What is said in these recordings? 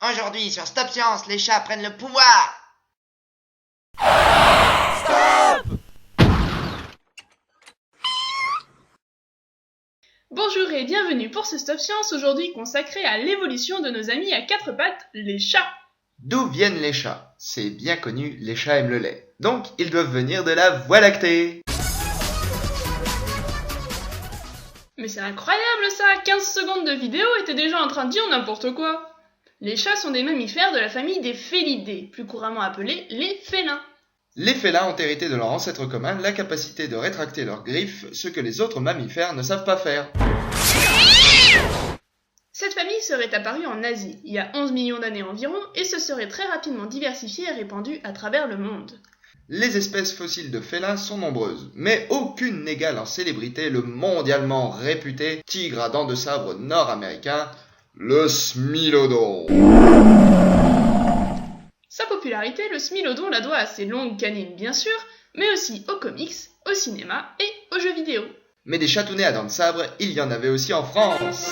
Aujourd'hui, sur Stop Science, les chats prennent le pouvoir. Bonjour et bienvenue pour ce Stop Science, aujourd'hui consacré à l'évolution de nos amis à quatre pattes, les chats. D'où viennent les chats? C'est bien connu, les chats aiment le lait. Donc, ils doivent venir de la Voie lactée. Mais c'est incroyable ça, 15 secondes de vidéo et t'es déjà en train de dire n'importe quoi. Les chats sont des mammifères de la famille des félidés, plus couramment appelés les félins. Les félins ont hérité de leur ancêtre commun la capacité de rétracter leurs griffes, ce que les autres mammifères ne savent pas faire. Cette famille serait apparue en Asie, il y a 11 millions d'années environ, et se serait très rapidement diversifiée et répandue à travers le monde. Les espèces fossiles de félins sont nombreuses, mais aucune n'égale en célébrité le mondialement réputé tigre à dents de sabre nord-américain, le smilodon. Sa popularité, le smilodon la doit à ses longues canines bien sûr, mais aussi aux comics, au cinéma et aux jeux vidéo. Mais des chatounets à dents de sabre, il y en avait aussi en France.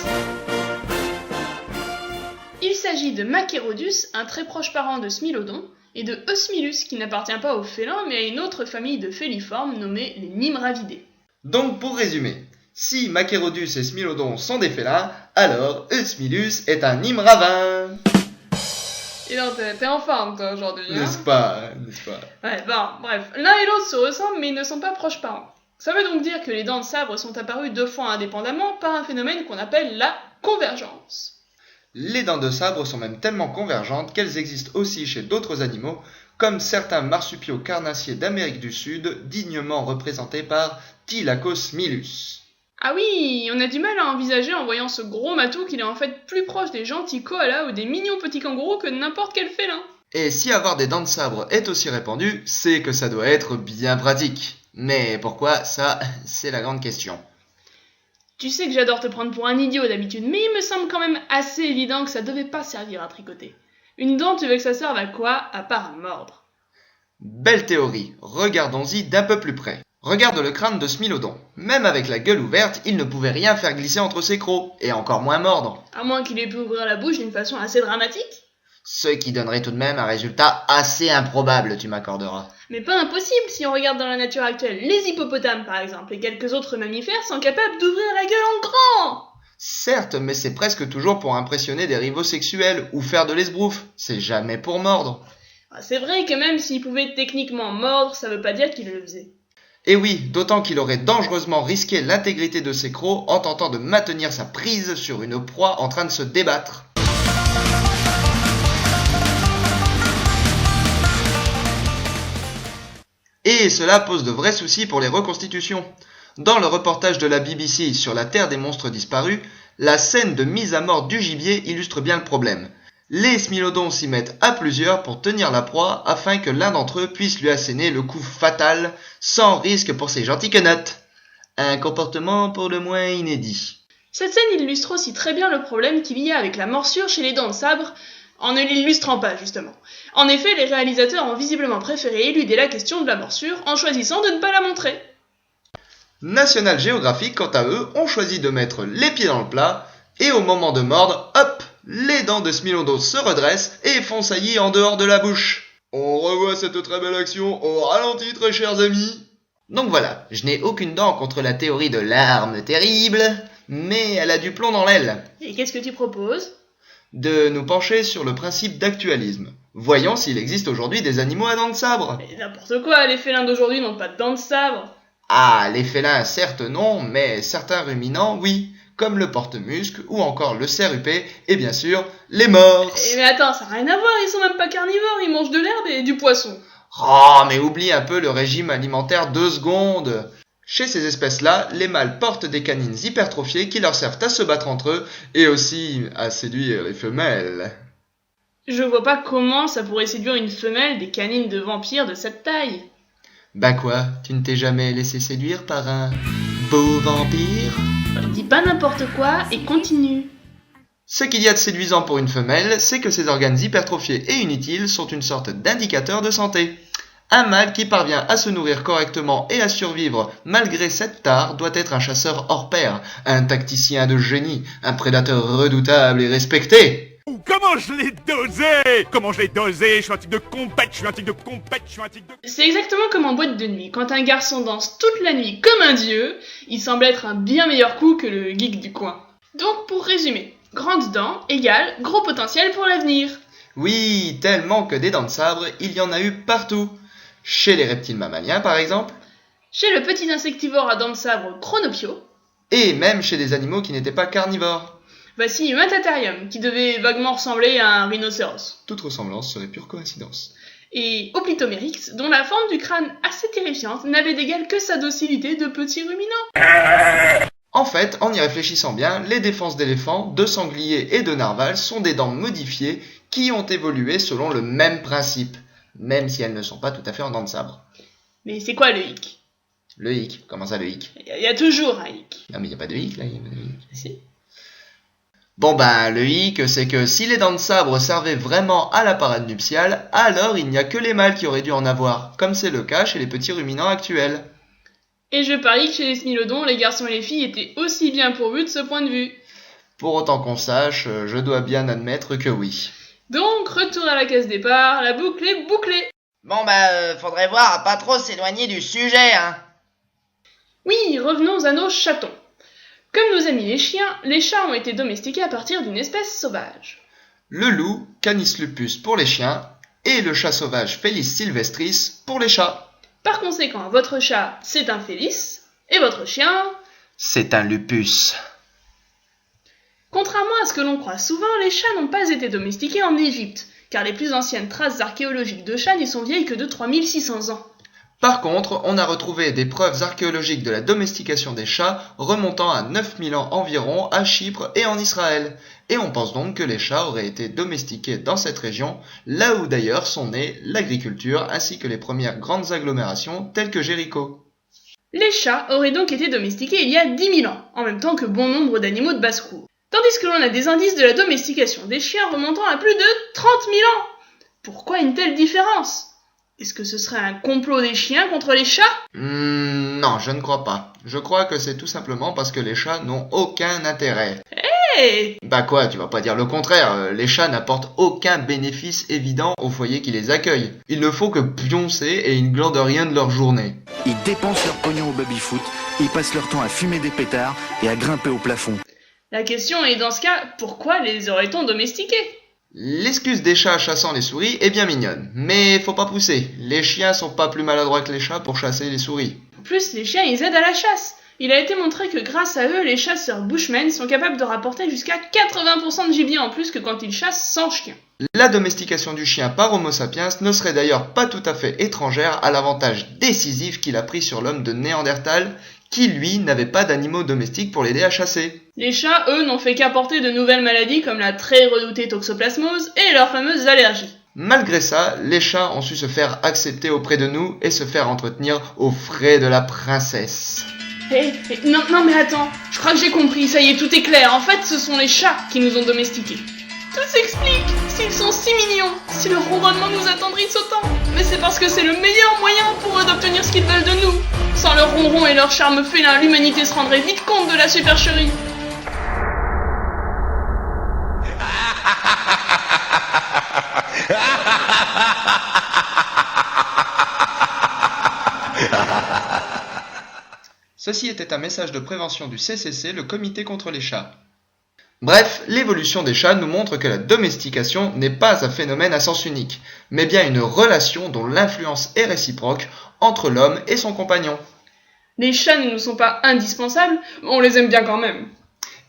Il s'agit de Machairodus, un très proche parent de Smilodon, et de Osmilus, qui n'appartient pas aux félins, mais à une autre famille de féliformes nommée les Nimravidae. Donc pour résumer, si Machairodus et Smilodon sont des félins, alors Eusmilus est un nimravin. Et non, t'es en forme toi aujourd'hui, hein? N'est-ce pas? Ouais, bon, bref, l'un et l'autre se ressemblent, mais ils ne sont pas proches parents. Ça veut donc dire que les dents de sabre sont apparues deux fois indépendamment par un phénomène qu'on appelle la convergence. Les dents de sabre sont même tellement convergentes qu'elles existent aussi chez d'autres animaux, comme certains marsupiaux carnassiers d'Amérique du Sud, dignement représentés par Thylacosmilus. Ah oui, on a du mal à envisager en voyant ce gros matou qu'il est en fait plus proche des gentils koalas ou des mignons petits kangourous que n'importe quel félin. Et si avoir des dents de sabre est aussi répandu, c'est que ça doit être bien pratique. Mais pourquoi, ça, c'est la grande question. Tu sais que j'adore te prendre pour un idiot d'habitude, mais il me semble quand même assez évident que ça devait pas servir à tricoter. Une dent, tu veux que ça serve à quoi, à part à mordre? Belle théorie, regardons-y d'un peu plus près. Regarde le crâne de Smilodon. Même avec la gueule ouverte, il ne pouvait rien faire glisser entre ses crocs, et encore moins mordre. À moins qu'il ait pu ouvrir la bouche d'une façon assez dramatique. Ce qui donnerait tout de même un résultat assez improbable, tu m'accorderas. Mais pas impossible si on regarde dans la nature actuelle. Les hippopotames par exemple, et quelques autres mammifères sont capables d'ouvrir la gueule en grand. Certes, mais c'est presque toujours pour impressionner des rivaux sexuels, ou faire de l'esbrouf. C'est jamais pour mordre. C'est vrai que même s'il pouvait techniquement mordre, ça veut pas dire qu'il le faisait. Et oui, d'autant qu'il aurait dangereusement risqué l'intégrité de ses crocs en tentant de maintenir sa prise sur une proie en train de se débattre. Et cela pose de vrais soucis pour les reconstitutions. Dans le reportage de la BBC sur la Terre des monstres disparus, la scène de mise à mort du gibier illustre bien le problème. Les smilodons s'y mettent à plusieurs pour tenir la proie afin que l'un d'entre eux puisse lui asséner le coup fatal sans risque pour ses gentils quenottes. Un comportement pour le moins inédit. Cette scène illustre aussi très bien le problème qu'il y a avec la morsure chez les dents de sabre, en ne l'illustrant pas justement. En effet, les réalisateurs ont visiblement préféré éluder la question de la morsure en choisissant de ne pas la montrer. National Geographic, quant à eux, ont choisi de mettre les pieds dans le plat et au moment de mordre, hop, les dents de Smilodon se redressent et font saillie en dehors de la bouche. On revoit cette très belle action au ralenti, très chers amis. Donc voilà, je n'ai aucune dent contre la théorie de l'arme terrible, mais elle a du plomb dans l'aile. Et qu'est-ce que tu proposes ? De nous pencher sur le principe d'actualisme. Voyons s'il existe aujourd'hui des animaux à dents de sabre. Mais n'importe quoi, les félins d'aujourd'hui n'ont pas de dents de sabre. Ah, les félins certes non, mais certains ruminants oui, comme le porte-musc ou encore le cerf huppé et bien sûr les morses. Mais attends, ça n'a rien à voir, ils sont même pas carnivores, ils mangent de l'herbe et du poisson. Oh, mais oublie un peu le régime alimentaire 2 secondes. Chez ces espèces-là, les mâles portent des canines hypertrophiées qui leur servent à se battre entre eux et aussi à séduire les femelles. Je vois pas comment ça pourrait séduire une femelle des canines de vampire de cette taille. Bah quoi, tu ne t'es jamais laissé séduire par un beau vampire ? Dis pas n'importe quoi et continue. Ce qu'il y a de séduisant pour une femelle, c'est que ses organes hypertrophiés et inutiles sont une sorte d'indicateur de santé. Un mâle qui parvient à se nourrir correctement et à survivre malgré cette tare doit être un chasseur hors pair, un tacticien de génie, un prédateur redoutable et respecté. Comment je l'ai dosé? Je suis un type de compète, C'est exactement comme en boîte de nuit. Quand un garçon danse toute la nuit comme un dieu, il semble être un bien meilleur coup que le geek du coin. Donc pour résumer, grandes dents égale gros potentiel pour l'avenir. Oui, tellement que des dents de sabre, il y en a eu partout. Chez les reptiles mammaliens par exemple, Chez le petit insectivore à dents de sabre Chronopio, et même chez des animaux qui n'étaient pas carnivores. voici Matatarium, qui devait vaguement ressembler à un rhinocéros. Toute ressemblance serait pure coïncidence. Et Oplitomerix, dont la forme du crâne assez terrifiante n'avait d'égal que sa docilité de petit ruminant. En fait, en y réfléchissant bien, les défenses d'éléphants, de sangliers et de narvals sont des dents modifiées qui ont évolué selon le même principe, même si elles ne sont pas tout à fait en dents de sabre. Mais c'est quoi le hic? Le hic, comment ça le hic? Il y a toujours un hic. Non mais il n'y a pas de hic là, il y a pas de hic. Si. Bon ben, le hic, c'est que si les dents de sabre servaient vraiment à la parade nuptiale, alors il n'y a que les mâles qui auraient dû en avoir, comme c'est le cas chez les petits ruminants actuels. Et je parie que chez les smilodons, les garçons et les filles étaient aussi bien pourvus de ce point de vue. Pour autant qu'on sache, je dois bien admettre que oui. Donc, retour à la case départ, la boucle est bouclée. Bon bah, faudrait voir à pas trop s'éloigner du sujet, hein. Oui, revenons à nos chatons. Comme nos amis les chats ont été domestiqués à partir d'une espèce sauvage. Le loup, Canis lupus pour les chiens, et le chat sauvage Felis sylvestris pour les chats. Par conséquent, votre chat, c'est un Félis, et votre chien... C'est un lupus. Contrairement à ce que l'on croit souvent, les chats n'ont pas été domestiqués en Égypte, car les plus anciennes traces archéologiques de chats n'y sont vieilles que de 3600 ans. Par contre, on a retrouvé des preuves archéologiques de la domestication des chats remontant à 9000 ans environ à Chypre et en Israël. Et on pense donc que les chats auraient été domestiqués dans cette région, là où d'ailleurs sont nées l'agriculture ainsi que les premières grandes agglomérations telles que Jéricho. Les chats auraient donc été domestiqués il y a 10 000 ans, en même temps que bon nombre d'animaux de basse-cour. Tandis que l'on a des indices de la domestication des chiens remontant à plus de 30 000 ans. Pourquoi une telle différence ? Est-ce que ce serait un complot des chiens contre les chats ? Non, je ne crois pas. Je crois que c'est tout simplement parce que les chats n'ont aucun intérêt. Hey ! Bah quoi, tu vas pas dire le contraire, les chats n'apportent aucun bénéfice évident au foyer qui les accueille. Ils ne font que pioncer et ils ne glandent rien de leur journée. Ils dépensent leur pognon au baby-foot, ils passent leur temps à fumer des pétards et à grimper au plafond. La question est dans ce cas, pourquoi les aurait-on domestiqués ? L'excuse des chats chassant les souris est bien mignonne, mais faut pas pousser. Les chiens sont pas plus maladroits que les chats pour chasser les souris. En plus, les chiens, ils aident à la chasse. Il a été montré que grâce à eux, les chasseurs bushmen sont capables de rapporter jusqu'à 80% de gibier en plus que quand ils chassent sans chien. La domestication du chien par Homo sapiens ne serait d'ailleurs pas tout à fait étrangère à l'avantage décisif qu'il a pris sur l'homme de Néandertal, qui lui n'avait pas d'animaux domestiques pour l'aider à chasser. Les chats, eux, n'ont fait qu'apporter de nouvelles maladies comme la très redoutée toxoplasmose et leurs fameuses allergies. Malgré ça, les chats ont su se faire accepter auprès de nous et se faire entretenir aux frais de la princesse. Non mais attends, je crois que j'ai compris, ça y est, tout est clair. En fait, ce sont les chats qui nous ont domestiqués. Tout s'explique. S'ils sont si mignons, si leur ronronnement nous attendrisse autant, mais c'est parce que c'est le meilleur moyen pour eux d'obtenir ce qu'ils veulent de nous. Sans leur ronron et leur charme félin, l'humanité se rendrait vite compte de la supercherie. Ceci était un message de prévention du CCC, le Comité contre les chats. Bref, l'évolution des chats nous montre que la domestication n'est pas un phénomène à sens unique, mais bien une relation dont l'influence est réciproque entre l'homme et son compagnon. Les chats ne nous sont pas indispensables, mais on les aime bien quand même.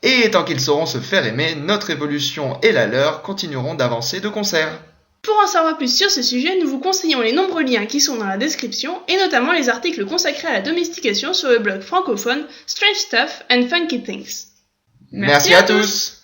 Et tant qu'ils sauront se faire aimer, notre évolution et la leur continueront d'avancer de concert. Pour en savoir plus sur ce sujet, nous vous conseillons les nombreux liens qui sont dans la description, et notamment les articles consacrés à la domestication sur le blog francophone Strange Stuff and Funky Things. Merci à tous.